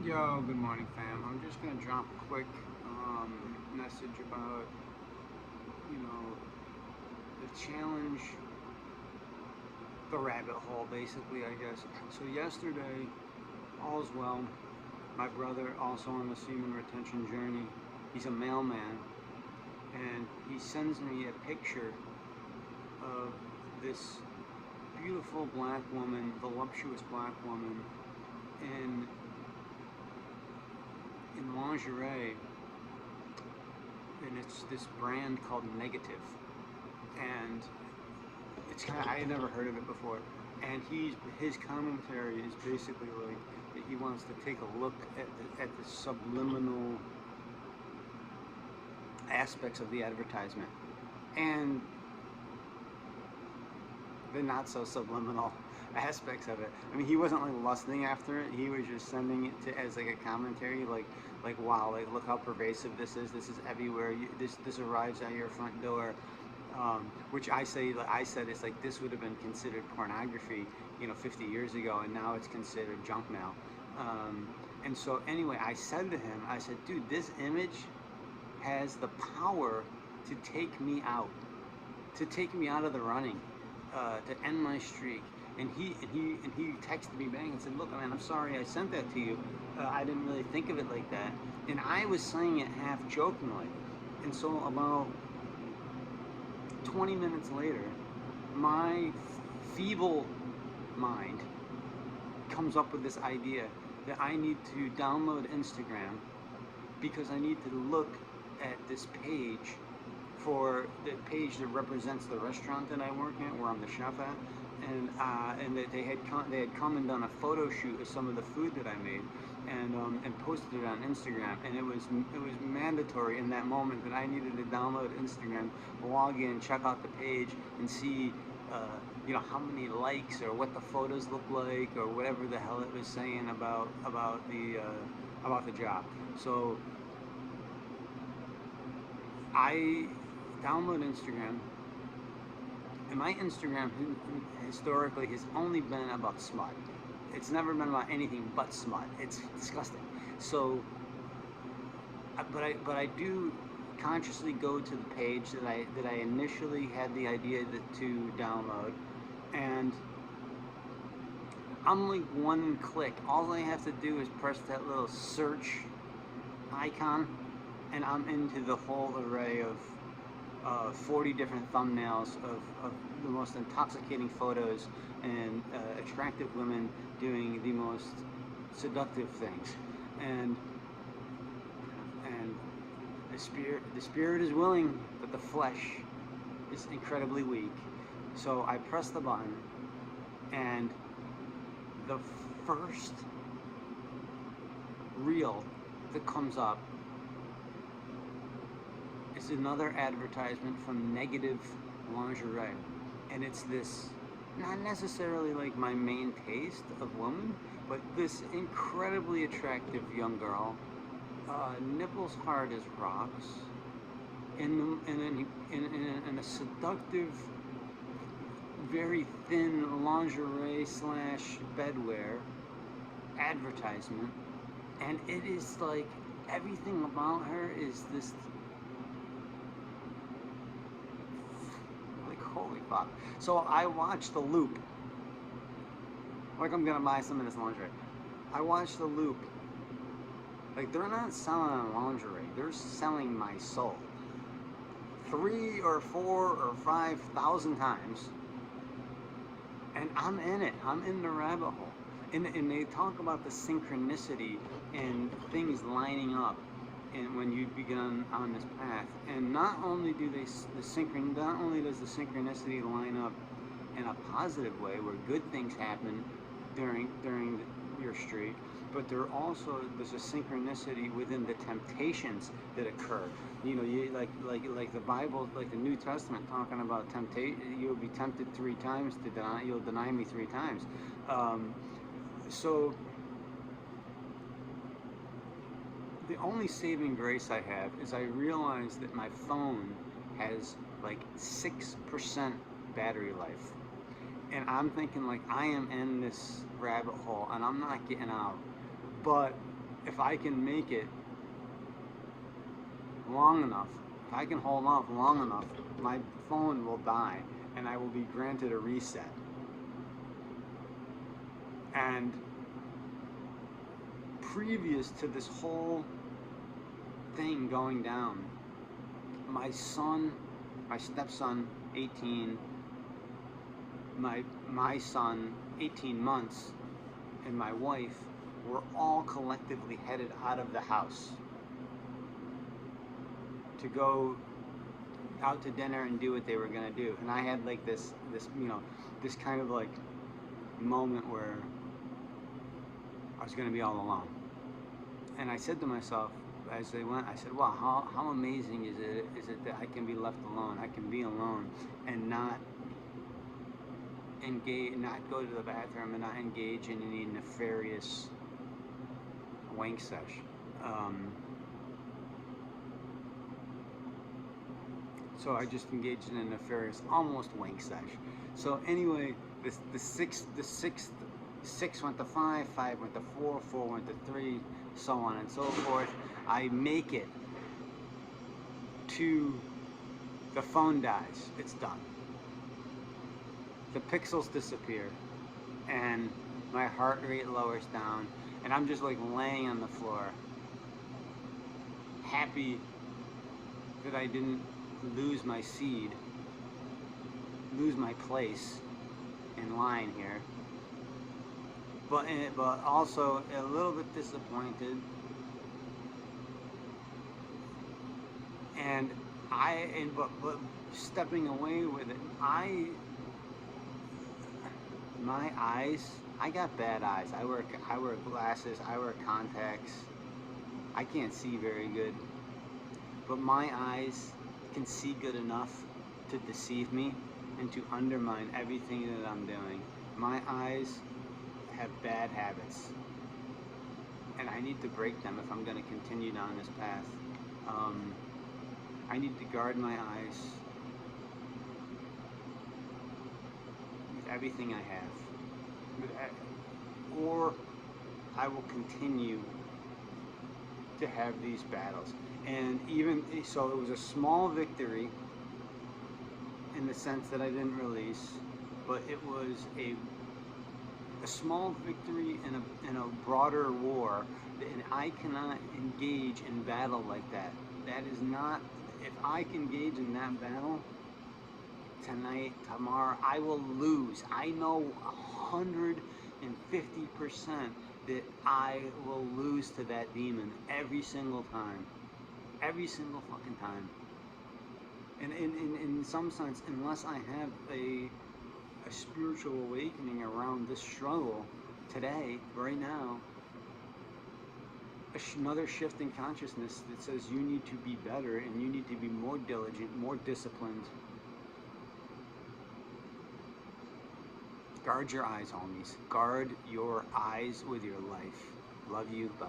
Yo, good morning, fam. I'm just gonna drop a quick message about, you know, the challenge, the rabbit hole, basically, I guess. So yesterday, all's well. My brother, also on the semen retention journey, he's a mailman, and he sends me a picture of this beautiful black woman, voluptuous black woman, in lingerie, and it's this brand called Negative, and it's kind of, I had never heard of it before, and his commentary is basically like that he wants to take a look at the subliminal aspects of the advertisement and the not so subliminal aspects of it. I mean, he wasn't like lusting after it. He was just sending it to as like a commentary, like wow, like look how pervasive this is. This is everywhere. This arrives at your front door. Which I say, like I said, it's like this would have been considered pornography, 50 years ago, and now it's considered junk mail. And so anyway, I said to him, I said, dude, this image has the power to take me out, of the running, to end my streak. And he texted me back and said, look, man, I'm sorry I sent that to you. I didn't really think of it like that. And I was saying it half jokingly. And so about 20 minutes later, my feeble mind comes up with this idea that I need to download Instagram because I need to look at this page, for the page that represents the restaurant that I work at, where I'm the chef at, and that they had come and done a photo shoot of some of the food that I made, and posted it on Instagram. And it was mandatory in that moment that I needed to download Instagram, log in, check out the page, and see how many likes or what the photos look like or whatever the hell it was saying about the job. So I download Instagram, and my Instagram historically has only been about smut. It's never been about anything but smut. It's disgusting. So, but I do consciously go to the page that I initially had the idea to download, and I'm like one click. All I have to do is press that little search icon, and I'm into the whole array of 40 different thumbnails of the most intoxicating photos and attractive women doing the most seductive things, and the spirit is willing, but the flesh is incredibly weak. So I press the button, and the first reel that comes up is another advertisement from Negative lingerie, and it's this, not necessarily like my main taste of woman, but this incredibly attractive young girl, nipples hard as rocks, in a seductive, very thin lingerie slash bedwear advertisement, and it is like everything about her is this. Holy fuck. So I watched the loop. Like I'm gonna buy some of this lingerie. I watched the loop. Like they're not selling lingerie, they're selling my soul. 3 or 4 or 5,000 times. And I'm in it. I'm in the rabbit hole. And they talk about the synchronicity and things lining up, and when you begin on this path, and not only does the synchronicity line up in a positive way where good things happen during your streak, but there's a synchronicity within the temptations that occur. You like the Bible, like the New Testament, talking about temptation. You'll be tempted 3 times to deny. You'll deny me 3 times. So the only saving grace I have is I realize that my phone has like 6% battery life. And I'm thinking like I am in this rabbit hole and I'm not getting out. But if I can make it long enough, if I can hold off long enough, my phone will die and I will be granted a reset. And previous to this whole thing going down, my stepson, 18, my son, 18 months, and my wife were all collectively headed out of the house to go out to dinner and do what they were gonna do. And I had like this this kind of like moment where I was gonna be all alone. And I said to myself as they went, I said, wow, how amazing is it that I can be left alone? I can be alone and not engage, not go to the bathroom, and not engage in any nefarious wank sesh. So I just engaged in a nefarious, almost wank sesh. So anyway, the six went to 5, 5 went to 4, 4 went to 3, so on and so forth. I make it to the phone dies. It's done. The pixels disappear, and my heart rate lowers down, and I'm just like laying on the floor, happy that I didn't lose my seed, lose my place in line here, but also a little bit disappointed. And but stepping away with it, my eyes, I got bad eyes. I wear glasses, I wear contacts. I can't see very good, but my eyes can see good enough to deceive me and to undermine everything that I'm doing. My eyes have bad habits, and I need to break them if I'm going to continue down this path. I need to guard my eyes with everything I have, or I will continue to have these battles. And even so, it was a small victory in the sense that I didn't release, but it was a small victory in a broader war, and I cannot engage in battle like that. That is not, if I can engage in that battle tonight, tomorrow, I will lose. I know 150% that I will lose to that demon every single time. Every single fucking time. And in some sense, unless I have a spiritual awakening around this struggle today, right now, another shift in consciousness that says you need to be better and you need to be more diligent, more disciplined. Guard your eyes, homies. Guard your eyes with your life. Love you. Bye.